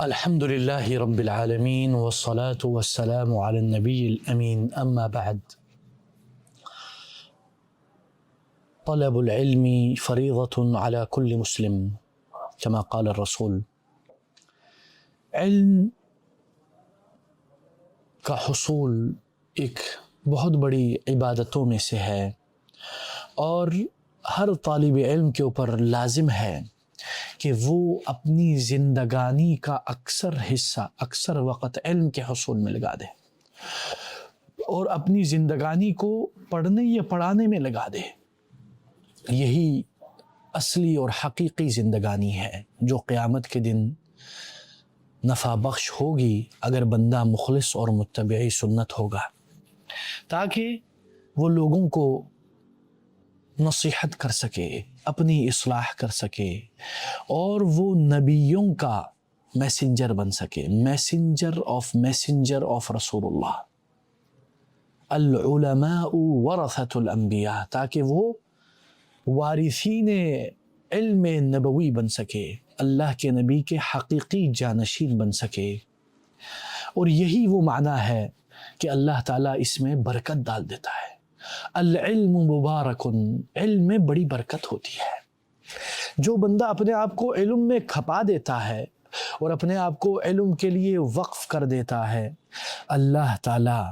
الحمد لله رب العالمين والصلاة والسلام على النبي الأمين أما بعد طلب العلم فريضة على كل مسلم كما قال الرسول. علم کا حصول ایک بہت بڑی عبادتوں میں سے ہے اور ہر طالب علم کے اوپر لازم ہے کہ وہ اپنی زندگانی کا اکثر حصہ اکثر وقت علم کے حصول میں لگا دے اور اپنی زندگانی کو پڑھنے یا پڑھانے میں لگا دے. یہی اصلی اور حقیقی زندگانی ہے جو قیامت کے دن نفع بخش ہوگی اگر بندہ مخلص اور متبعی سنت ہوگا، تاکہ وہ لوگوں کو نصیحت کر سکے، اپنی اصلاح کر سکے اور وہ نبیوں کا میسنجر بن سکے، میسنجر آف رسول اللہ. العلماء ورثۃ الانبیاء، تاکہ وہ وارثین علم نبوی بن سکے، اللہ کے نبی کے حقیقی جانشین بن سکے. اور یہی وہ معنی ہے کہ اللہ تعالیٰ اس میں برکت ڈال دیتا ہے. العلم مبارک، علم میں بڑی برکت ہوتی ہے. جو بندہ اپنے آپ کو علم میں کھپا دیتا ہے اور اپنے آپ کو علم کے لیے وقف کر دیتا ہے، اللہ تعالیٰ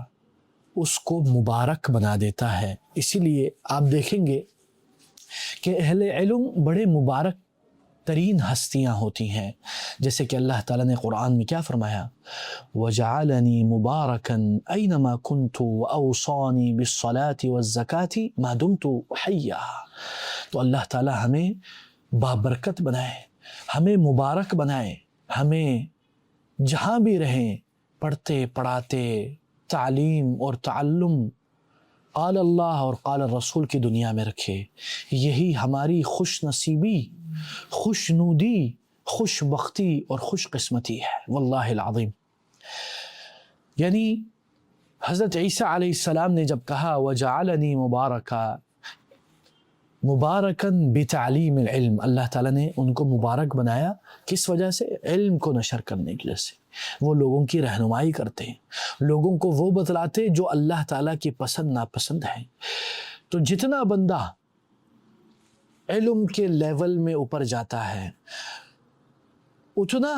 اس کو مبارک بنا دیتا ہے. اسی لیے آپ دیکھیں گے کہ اہل علم بڑے مبارک ترین ہستیاں ہوتی ہیں، جیسے کہ اللہ تعالیٰ نے قرآن میں کیا فرمایا، وَجَعَلَنِي مُبَارَكًا أَيْنَمَا كُنْتُ وَأَوْصَانِي بِالصَّلَاةِ وَالزَّكَاةِ مَا دُمْتُ حَيًّا. تو اللہ تعالیٰ ہمیں بابرکت بنائے، ہمیں مبارک بنائے، ہمیں جہاں بھی رہیں پڑھتے پڑھاتے تعلیم اور تعلم قال اللہ اور قال الرسول کی دنیا میں رکھے. یہی ہماری خوش نصیبی، خوش نودی، خوش بختی اور خوش قسمتی ہے واللہ العظیم. یعنی حضرت عیسیٰ علیہ السلام نے جب کہا وَجَعَلَنِي مُبَارَكًا بِتَعْلِيمِ الْعِلْم، اللہ تعالیٰ نے ان کو مبارک بنایا کس وجہ سے؟ علم کو نشر کرنے کی وجہ سے. وہ لوگوں کی رہنمائی کرتے ہیں، لوگوں کو وہ بتلاتے جو اللہ تعالیٰ کی پسند ناپسند ہے. تو جتنا بندہ علم کے لیول میں اوپر جاتا ہے اتنا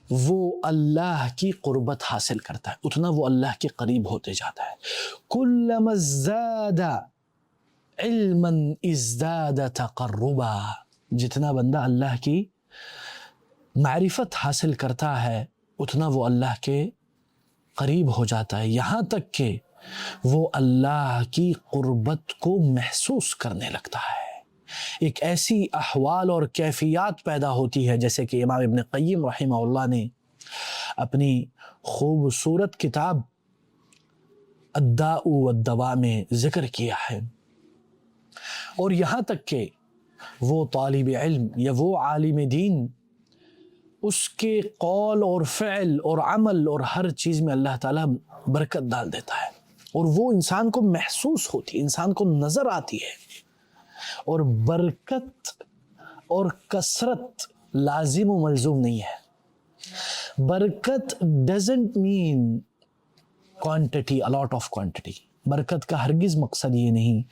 وہ اللہ کی قربت حاصل کرتا ہے، اتنا وہ اللہ کے قریب ہوتے جاتا ہے. کلما ازداد علما ازداد تقربا، جتنا بندہ اللہ کی معرفت حاصل کرتا ہے اتنا وہ اللہ کے قریب ہو جاتا ہے، یہاں تک کہ وہ اللہ کی قربت کو محسوس کرنے لگتا ہے. ایک ایسی احوال اور کیفیات پیدا ہوتی ہے جیسے کہ امام ابن قیم رحمہ اللہ نے اپنی خوبصورت کتاب الداء والدواء میں ذکر کیا ہے. اور یہاں تک کہ وہ طالب علم یا وہ عالم دین، اس کے قول اور فعل اور عمل اور ہر چیز میں اللہ تعالیٰ برکت ڈال دیتا ہے اور وہ انسان کو محسوس ہوتی ہے، انسان کو نظر آتی ہے. اور برکت اور کثرت لازم و ملزوم نہیں ہے. برکت doesn't mean quantity, a lot of quantity. برکت کا ہرگز مقصد یہ نہیں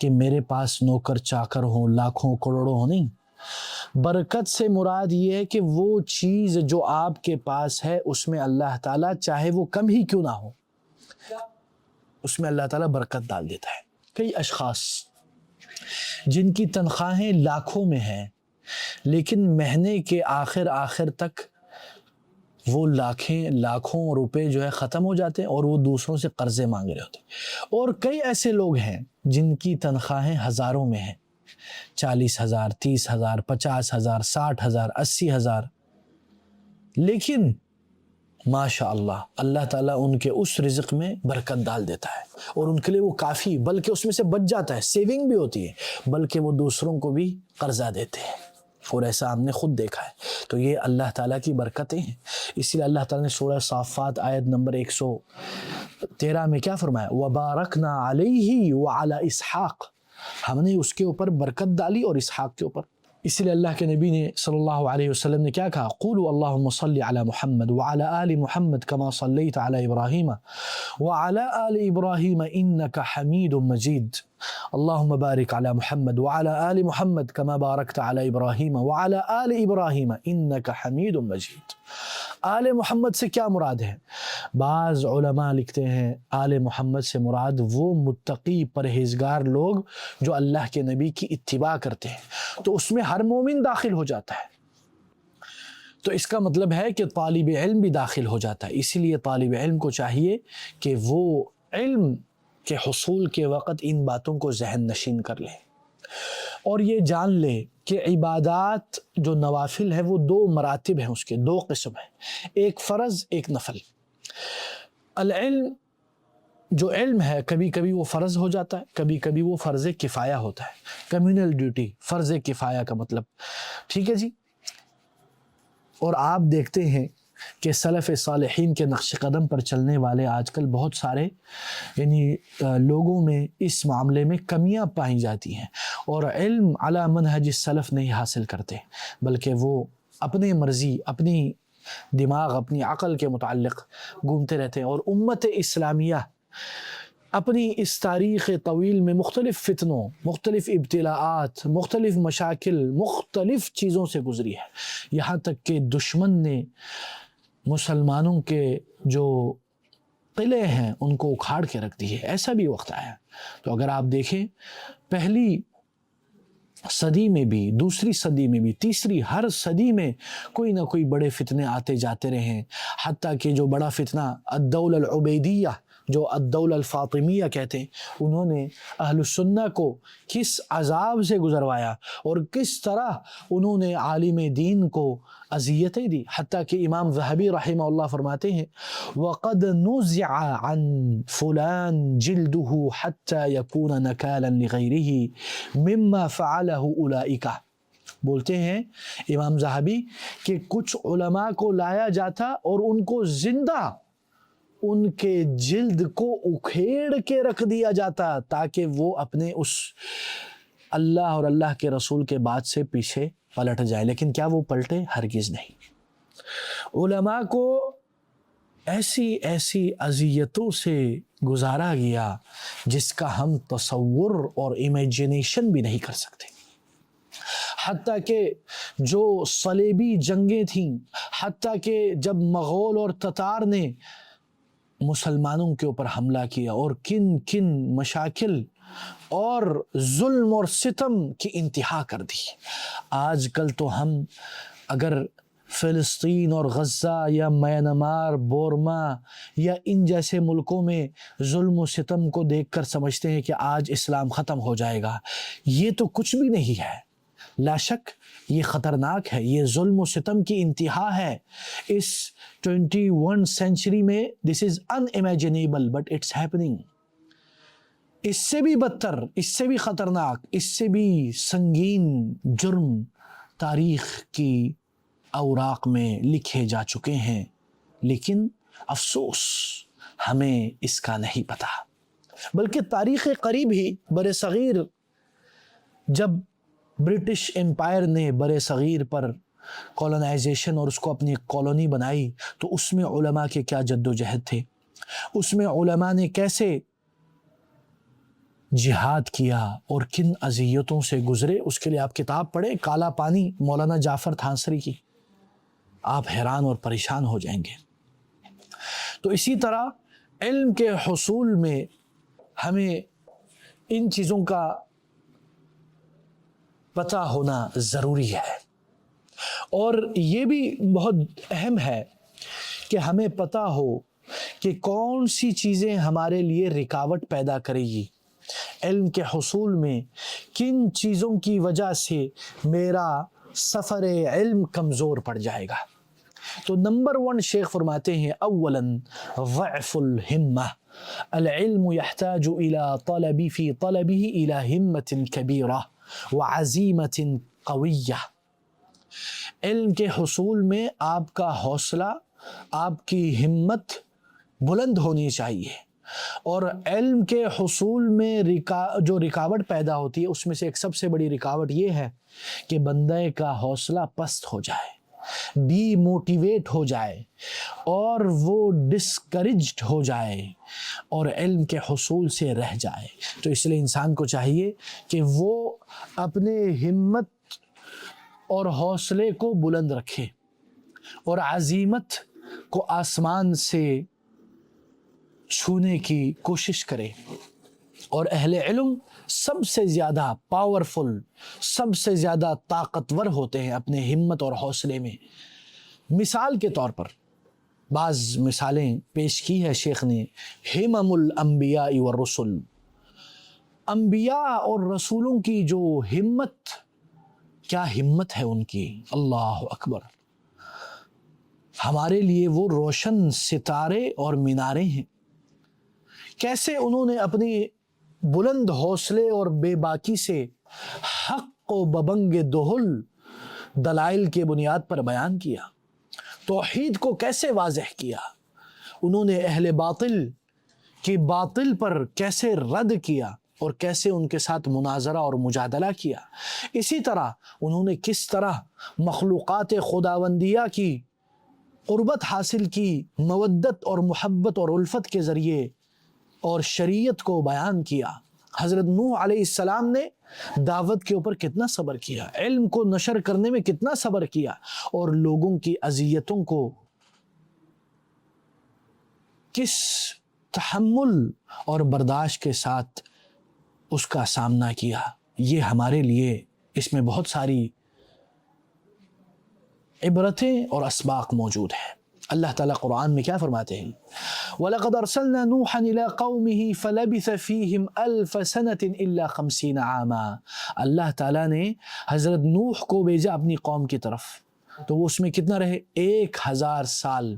کہ میرے پاس نوکر چاکر ہوں، لاکھوں کروڑوں ہوں، نہیں. برکت سے مراد یہ ہے کہ وہ چیز جو آپ کے پاس ہے اس میں اللہ تعالیٰ چاہے وہ کم ہی کیوں نہ ہو، اس میں اللہ تعالیٰ برکت ڈال دیتا ہے. کئی اشخاص جن کی تنخواہیں لاکھوں میں ہیں لیکن مہینے کے آخر تک وہ لاکھوں روپے جو ہے ختم ہو جاتے ہیں اور وہ دوسروں سے قرضے مانگ رہے ہوتے ہیں. اور کئی ایسے لوگ ہیں جن کی تنخواہیں ہزاروں میں ہیں، 40,000 30,000 50,000 60,000 80,000، لیکن ماشاء اللہ اللہ تعالیٰ ان کے اس رزق میں برکت ڈال دیتا ہے اور ان کے لیے وہ کافی، بلکہ اس میں سے بچ جاتا ہے، سیونگ بھی ہوتی ہے، بلکہ وہ دوسروں کو بھی قرضہ دیتے ہیں. اور ایسا ہم نے خود دیکھا ہے. تو یہ اللہ تعالیٰ کی برکتیں ہیں. اسی لیے اللہ تعالیٰ نے سورہ صافات آیت نمبر 113 میں کیا فرمایا، وَبَارَكْنَا عَلَيْهِ وَعَلَى إِسْحَاقَ، ہم نے اس کے اوپر برکت ڈالی اور اسحاق کے اوپر. اسی لیے اللہ کے نبی نے صلی اللہ علیہ وسلم نے کیا کہا؟ قولوا اللہم صلی علی محمد وعلی آل محمد کما صلیت علی ابراہیم وعلی آل ابراہیم انک حمید مجید، اللہم بارک علی محمد وعلی آل محمد کما بارکت علی ابراہیم وعلی آل ابراہیم انک حمید مجید۔ آل محمد سے کیا مراد ہے؟ بعض علماء لکھتے ہیں آل محمد سے مراد وہ متقی پرہیزگار لوگ جو اللہ کے نبی کی اتباع کرتے ہیں، تو اس میں ہر مومن داخل ہو جاتا ہے، تو اس کا مطلب ہے کہ طالب علم بھی داخل ہو جاتا ہے۔ اسی لیے طالب علم کو چاہیے کہ وہ علم کے حصول کے وقت ان باتوں کو ذہن نشین کر لے اور یہ جان لے کہ عبادات جو نوافل ہے وہ دو مراتب ہیں، اس کے دو قسم ہیں، ایک فرض ایک نفل۔ العلم جو علم ہے کبھی کبھی وہ فرض ہو جاتا ہے، کبھی کبھی وہ فرض کفایہ ہوتا ہے، کمیونل ڈیوٹی، فرض کفایہ کا مطلب، ٹھیک ہے جی۔ اور آپ دیکھتے ہیں کہ سلف صالحین کے نقش قدم پر چلنے والے آج کل بہت سارے یعنی لوگوں میں اس معاملے میں کمیاں پائی جاتی ہیں اور علم علی منہج السلف نہیں حاصل کرتے، بلکہ وہ اپنے مرضی، اپنی دماغ، اپنی عقل کے متعلق گھومتے رہتے ہیں، اور امت اسلامیہ اپنی اس تاریخ طویل میں مختلف فتنوں، مختلف ابتلاءات، مختلف مشاکل، مختلف چیزوں سے گزری ہے، یہاں تک کہ دشمن نے مسلمانوں کے جو قلعے ہیں ان کو اکھاڑ کے رکھ دی ہے، ایسا بھی وقت آیا۔ تو اگر آپ دیکھیں پہلی صدی میں بھی، دوسری صدی میں بھی، تیسری، ہر صدی میں کوئی نہ کوئی بڑے فتنے آتے جاتے رہے ہیں، حتیٰ کہ جو بڑا فتنہ الدولہ العبیدیہ جو الدولہ الفاطمیہ کہتے ہیں، انہوں نے اہل السنہ کو کس عذاب سے گزروایا اور کس طرح انہوں نے عالم دین کو اذیتیں دی، حتیٰ کہ امام ذہبی رحمہ اللہ فرماتے ہیں وَقَدْ نُزِعَ عَنْ فُلَانٍ جِلْدُهُ حَتَّى يَكُونَ نَكَالًا لِغَيْرِهِ مِمَّا فَعَلَهُ أُولَئِكَ، بولتے ہیں امام ذہبی کہ کچھ علماء کو لایا جاتا اور ان کو زندہ ان کے جلد کو اکھیڑ کے رکھ دیا جاتا تاکہ وہ اپنے اس اللہ اور اللہ کے رسول کے بعد سے پیچھے پلٹ جائے، لیکن کیا وہ پلٹے؟ ہرگز نہیں۔ علماء کو ایسی ایسی اذیتوں سے گزارا گیا جس کا ہم تصور اور امیجنیشن بھی نہیں کر سکتے، حتیٰ کہ جو صلیبی جنگیں تھیں، حتیٰ کہ جب مغول اور تتار نے مسلمانوں کے اوپر حملہ کیا اور کن کن مشاکل اور ظلم اور ستم کی انتہا کر دی۔ آج کل تو ہم اگر فلسطین اور غزہ یا میانمار، بورما یا ان جیسے ملکوں میں ظلم و ستم کو دیکھ کر سمجھتے ہیں کہ آج اسلام ختم ہو جائے گا، یہ تو کچھ بھی نہیں ہے۔ لا شک یہ خطرناک ہے، یہ ظلم و ستم کی انتہا ہے اس 21 سینچری میں۔ دس از unimaginable but it's happening۔ اس سے بھی بدتر، اس سے بھی خطرناک، اس سے بھی سنگین جرم تاریخ کی اوراق میں لکھے جا چکے ہیں، لیکن افسوس ہمیں اس کا نہیں پتہ۔ بلکہ تاریخ قریب ہی بر صغیر جب برٹش امپائر نے بر صغیر پر کولونائزیشن اور اس کو اپنی کالونی بنائی، تو اس میں علماء کے کیا جد و جہد تھے، اس میں علماء نے کیسے جہاد کیا اور کن اذیتوں سے گزرے، اس کے لیے آپ کتاب پڑھیں کالا پانی مولانا جعفر تھانسری کی، آپ حیران اور پریشان ہو جائیں گے۔ تو اسی طرح علم کے حصول میں ہمیں ان چیزوں کا پتہ ہونا ضروری ہے، اور یہ بھی بہت اہم ہے کہ ہمیں پتہ ہو کہ کون سی چیزیں ہمارے لیے رکاوٹ پیدا کرے گی علم کے حصول میں، کن چیزوں کی وجہ سے میرا سفر علم کمزور پڑ جائے گا۔ تو نمبر 1 شیخ فرماتے ہیں اولاً ضعف الہمہ، العلم يحتاج الى طلب في طلبه الى ہمت کبیرہ وعزیمت قویہ۔ علم کے حصول میں آپ کا حوصلہ، آپ کی ہمت بلند ہونی چاہیے اور علم کے حصول میں جو رکاوٹ پیدا ہوتی ہے اس میں سے ایک سب سے بڑی رکاوٹ یہ ہے کہ بندے کا حوصلہ پست ہو جائے، ڈی موٹیویٹ ہو جائے اور وہ ڈسکریجڈ ہو جائے اور علم کے حصول سے رہ جائے۔ تو اس لیے انسان کو چاہیے کہ وہ اپنے ہمت اور حوصلے کو بلند رکھے اور عزیمت کو آسمان سے چھونے کی کوشش کرے۔ اور اہل علم سب سے زیادہ پاورفل، سب سے زیادہ طاقتور ہوتے ہیں اپنے ہمت اور حوصلے میں۔ مثال کے طور پر بعض مثالیں پیش کی ہے شیخ نے، ہمم الانبیاء والرسل، انبیاء اور رسولوں کی جو ہمت، کیا ہمت ہے ان کی، اللہ اکبر۔ ہمارے لیے وہ روشن ستارے اور مینارے ہیں۔ کیسے انہوں نے اپنی بلند حوصلے اور بے باکی سے حق کو ببنگ دہل دلائل کے بنیاد پر بیان کیا، توحید کو کیسے واضح کیا، انہوں نے اہل باطل کی باطل پر کیسے رد کیا اور کیسے ان کے ساتھ مناظرہ اور مجادلہ کیا۔ اسی طرح انہوں نے کس طرح مخلوقات خداوندیہ کی قربت حاصل کی، مودت اور محبت اور الفت کے ذریعے، اور شریعت کو بیان کیا۔ حضرت نوح علیہ السلام نے دعوت کے اوپر کتنا صبر کیا، علم کو نشر کرنے میں کتنا صبر کیا، اور لوگوں کی اذیتوں کو کس تحمل اور برداشت کے ساتھ اس کا سامنا کیا۔ یہ ہمارے لیے اس میں بہت ساری عبرتیں اور اسباق موجود ہیں۔ اللہ تعالیٰ قرآن میں کیا فرماتے ہیں؟ وَلَقَدْ أَرْسَلْنَا نُوحًا إِلَىٰ قَوْمِهِ فَلَبِثَ فِيهِمْ أَلْفَ سَنَةٍ إِلَّا 50 عَامًا۔ اللہ تعالیٰ نے حضرت نوح کو بھیجا اپنی قوم کی طرف، تو وہ اس میں کتنا رہے؟ 1000 سال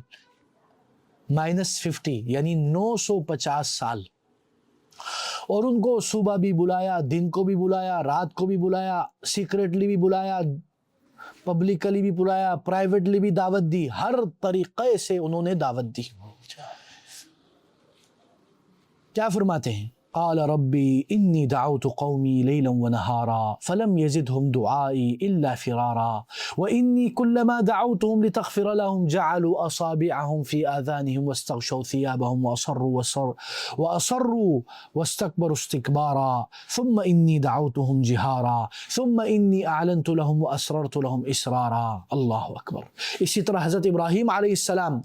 -50، یعنی 950 سال۔ اور ان کو صبح بھی بلایا، دن کو بھی بلایا، رات کو بھی بلایا، سیکریٹلی بھی بلایا، پبلکلی بھی بلایا، پرائیویٹلی بھی دعوت دی، ہر طریقے سے انہوں نے دعوت دی۔ کیا فرماتے ہیں؟ قال ربی انی دعوت قومی لیلا ونہارا فلم یزدہم دعائی الا فرارا وانی کلما دعوتہم لتغفر لهم جعلوا اصابعہم فی آذانہم واستغشوا ثیابہم واصروا واستکبروا استکبارا ثم انی دعوتہم جہارا ثم انی اعلنت لهم واسررت لهم اسرارا۔ اللہ اکبر۔ اسی طرح حضرت ابراہیم علیہ السلام،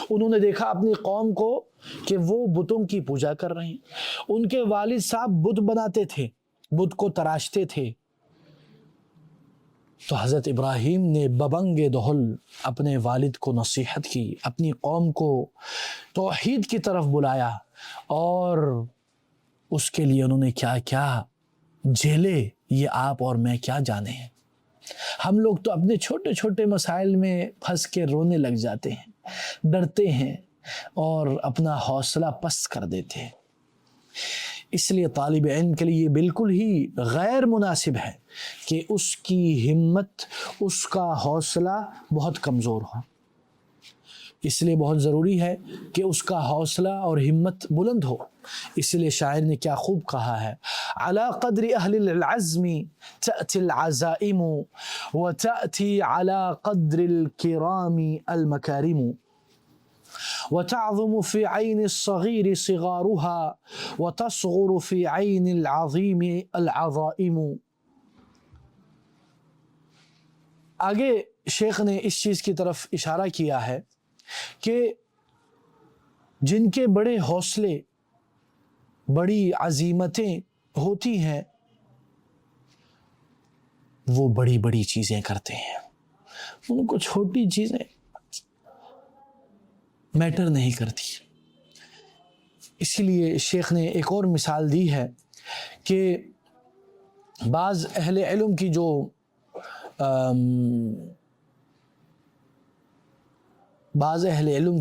انہوں نے دیکھا اپنی قوم کو کہ وہ بتوں کی پوجا کر رہے ہیں۔ ان کے والد صاحب بت بناتے تھے، بت کو تراشتے تھے، تو حضرت ابراہیم نے ببنگ دہل اپنے والد کو نصیحت کی، اپنی قوم کو توحید کی طرف بلایا، اور اس کے لیے انہوں نے کیا کیا جھیلے، یہ آپ اور میں کیا جانے ہیں۔ ہم لوگ تو اپنے چھوٹے چھوٹے مسائل میں پھنس کے رونے لگ جاتے ہیں، ڈرتے ہیں اور اپنا حوصلہ پست کر دیتے ہیں۔ اس لیے طالب علم کے لیے یہ بالکل ہی غیر مناسب ہے کہ اس کی ہمت، اس کا حوصلہ بہت کمزور ہو۔ اس لیے بہت ضروری ہے کہ اس کا حوصلہ اور ہمت بلند ہو۔ اس لیے شاعر نے کیا خوب کہا ہے، علی قدر اہل العزم تأتی العزائم وتأتی علی قدر الکرام المکارم وتعظم في عين الصغير صغارها وتصغر في عين العظيم العظائم۔ آگے شیخ نے اس چیز کی طرف اشارہ کیا ہے کہ جن کے بڑے حوصلے، بڑی عزیمتیں ہوتی ہیں، وہ بڑی بڑی چیزیں کرتے ہیں، ان کو چھوٹی چیزیں میٹر نہیں کرتی۔ اسی لیے شیخ نے ایک اور مثال دی ہے کہ بعض اہل علم کی جو بعض اہل علم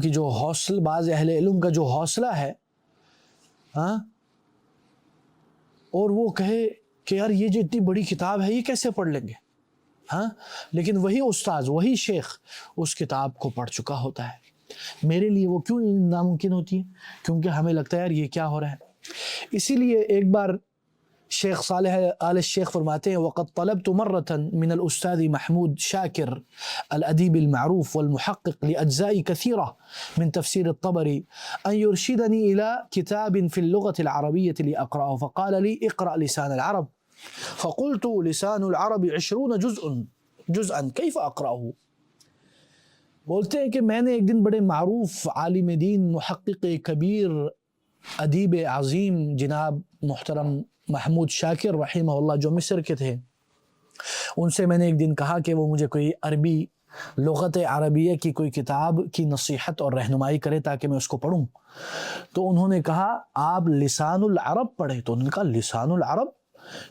کا جو حوصلہ ہے، اور وہ کہے کہ یار یہ جو اتنی بڑی کتاب ہے یہ کیسے پڑھ لیں گے، لیکن وہی استاذ، وہی شیخ اس کتاب کو پڑھ چکا ہوتا ہے، میرے لیے وہ کیوں ناممکن ہوتی ہے؟ کیونکہ ہمیں لگتا ہے یار یہ کیا ہو رہا ہے۔ اسی لیے ایک بار شیخ صالح آل الشیخ فرماتے ہیں وقد طلبت مرة من الأستاذ محمود شاكر الأديب المعروف والمحقق لأجزاء كثيرة من تفسير الطبري أن يرشدني إلى كتاب في اللغة العربية لأقرأه، فقال لي اقرأ لسان العرب، فقلت لسان العرب 20 جزءا كيف أقرأه؟ بولتے ہیں کہ میں نے ایک دن بڑے معروف عالم دین محقق کبیر ادیب عظیم جناب محترم محمود شاکر رحمہ اللہ جو مصر کے تھے، ان سے میں نے ایک دن کہا کہ وہ مجھے کوئی عربی لغت عربیہ کی کوئی کتاب کی نصیحت اور رہنمائی کرے تاکہ میں اس کو پڑھوں۔ تو انہوں نے کہا آپ لسان العرب پڑھیں۔ تو انہوں نے کہا لسان العرب؟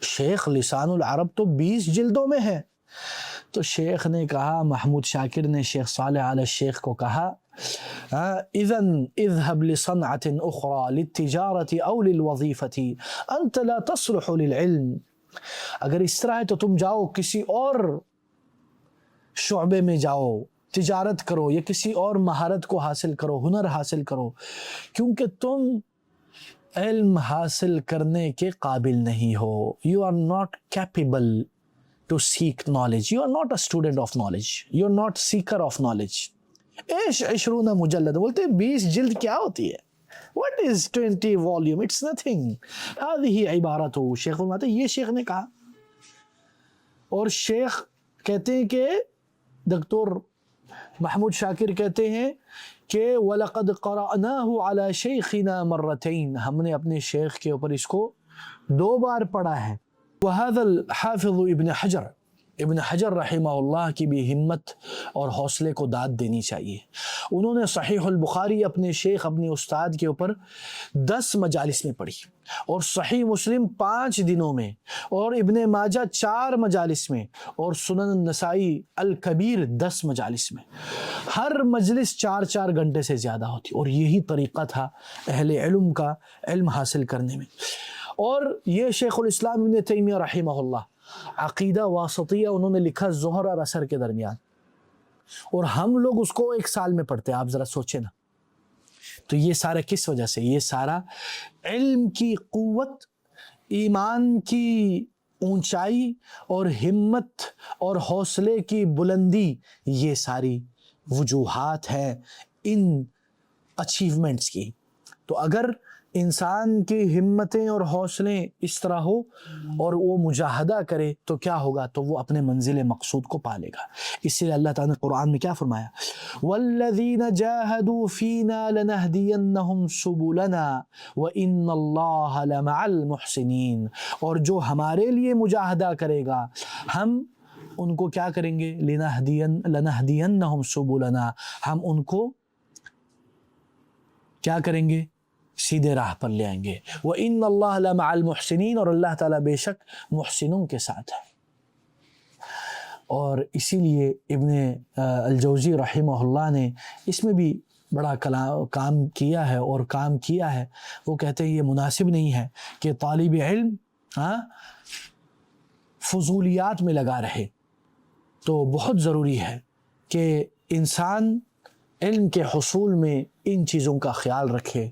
شیخ لسان العرب تو 20 جلدوں میں ہے۔ تو شیخ نے کہا، محمود شاکر نے شیخ صالح آل الشیخ کو کہا اذن اذهب لصنعة اخرى للتجارة او للوظيفة انت لا تصلح للعلم۔ اگر اس طرح ہے تو تم جاؤ کسی اور شعبے میں جاؤ، تجارت کرو یا کسی اور مہارت کو حاصل کرو، ہنر حاصل کرو، کیونکہ تم علم حاصل کرنے کے قابل نہیں ہو۔ You are not capable to seek knowledge. You are not a student of knowledge. You are not seeker of knowledge. ایش 20 مجلد، بولتے ہیں 20 جلد کیا ہوتی ہے؟ What is 20 volume? It's nothing. هذه عبارته، شیخ فرماتے ہیں یہ شیخ نے کہا۔ اور شیخ کہتے ہیں کہ دکتور محمود شاکر کہتے ہیں کہ وَلَقَدْ قَرَأْنَاهُ عَلَى شَيْخِنَا مَرَّتَيْن، ہم نے اپنے شیخ کے اوپر اس کو 2 بار پڑھا ہے۔ وَهَذَا الْحَافِظُ ابن حجر رحمہ اللہ کی بھی ہمت اور حوصلے کو داد دینی چاہیے۔ انہوں نے صحیح البخاری اپنے شیخ اپنے استاد کے اوپر 10 مجالس میں پڑھی، اور صحیح مسلم 5 دنوں میں، اور ابن ماجہ 4 مجالس میں، اور سنن النسائی الکبیر 10 مجالس میں۔ ہر مجلس 4 گھنٹے سے زیادہ ہوتی، اور یہی طریقہ تھا اہل علم کا علم حاصل کرنے میں۔ اور یہ شیخ الاسلام ابن تیمیہ رحمہ اللہ عقیدہ واسطیہ انہوں نے لکھا ظہر اور عصر کے درمیان، اور ہم لوگ اس کو 1 سال میں پڑھتے ہیں۔ آپ ذرا سوچیں نا، تو یہ سارا کس وجہ سے؟ یہ سارا علم کی قوت، ایمان کی اونچائی اور ہمت اور حوصلے کی بلندی، یہ ساری وجوہات ہیں ان اچیومنٹس کی۔ تو اگر انسان کی ہمتیں اور حوصلے اس طرح ہو اور وہ مجاہدہ کرے تو کیا ہوگا؟ تو وہ اپنے منزل مقصود کو پالے گا۔ اس لیے اللہ تعالیٰ نے قرآن میں کیا فرمایا؟ وَالَّذِينَ جَاهَدُوا فِينَا لَنَهْدِيَنَّهُمْ سُبُلَنَا وَإِنَّ اللَّهَ لَمَعَ الْمُحْسِنِينَ، اور جو ہمارے لیے مجاہدہ کرے گا ہم ان کو کیا کریں گے؟ لَنَهْدِيَنَّهُمْ سُبُلَنَا، ہم ان کو کیا کریں گے؟ سیدھے راہ پر لے آئیں گے۔ وَإِنَّ اللَّهَ لَمَعَ الْمُحْسِنِينَ، اور اللہ تعالیٰ بے شک محسنوں کے ساتھ ہے۔ اور اسی لیے ابن الجوزی رحمہ اللہ نے اس میں بھی بڑا کام کیا ہے، اور کام کیا ہے۔ وہ کہتے ہیں یہ مناسب نہیں ہے کہ طالب علم فضولیات میں لگا رہے، تو بہت ضروری ہے کہ انسان علم کے حصول میں ان چیزوں کا خیال رکھے۔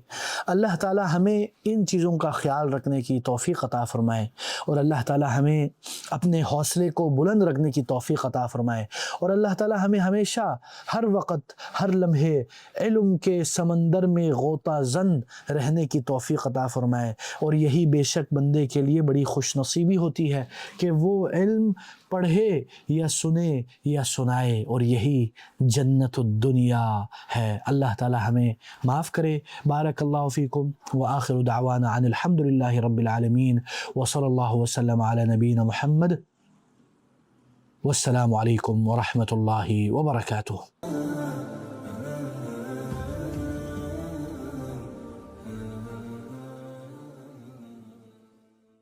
اللہ تعالیٰ ہمیں ان چیزوں کا خیال رکھنے کی توفیق عطا فرمائے، اور اللہ تعالیٰ ہمیں اپنے حوصلے کو بلند رکھنے کی توفیق عطا فرمائے، اور اللہ تعالیٰ ہمیں ہمیشہ ہر وقت ہر لمحے علم کے سمندر میں غوطہ زن رہنے کی توفیق عطا فرمائے۔ اور یہی بے شک بندے کے لیے بڑی خوش نصیبی ہوتی ہے کہ وہ علم پڑھے یا سنے یا سنائے، اور یہی جنت الدنیا ہے۔ اللہ تعالیٰ ہمیں معاف کرے۔ بارک اللہ فیکم، وآخر دعوانا ان الحمد للہ رب العالمین، وصلی اللہ وسلم علی نبینا محمد، والسلام علیکم ورحمۃ اللہ وبرکاتہ۔